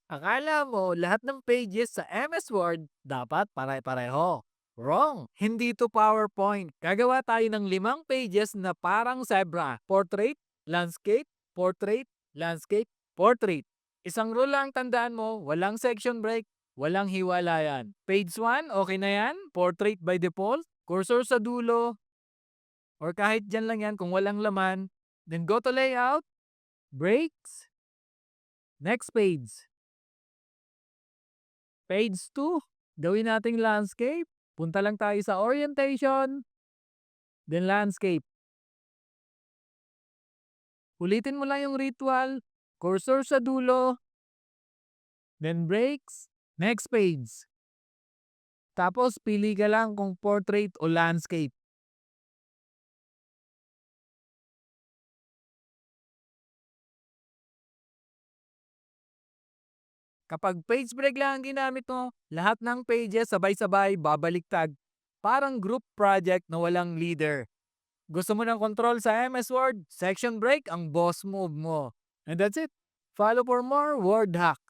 Akala mo lahat ng pages sa MS Word dapat pare-pareho. Wrong! Hindi to PowerPoint. Gagawa tayo ng 5 pages na parang zebra. Portrait, landscape, portrait, landscape, portrait. Isang rule lang tandaan mo, walang section break, walang hiwalayan. Page 1, okay na yan? Portrait by default. Cursor sa dulo, or kahit dyan lang yan kung walang laman. Then go to layout, breaks, next page. Page 2, gawin nating landscape. Punta lang tayo sa orientation, then landscape. Ulitin mo lang yung ritual, cursor sa dulo, then breaks, next page. Tapos pili ka lang kung portrait o landscape. Kapag page break lang ang ginamit mo, lahat ng pages sabay-sabay babaliktad. Parang group project na walang leader. Gusto mo ng control sa MS Word? Section break ang boss move mo. And that's it. Follow for more word hacks.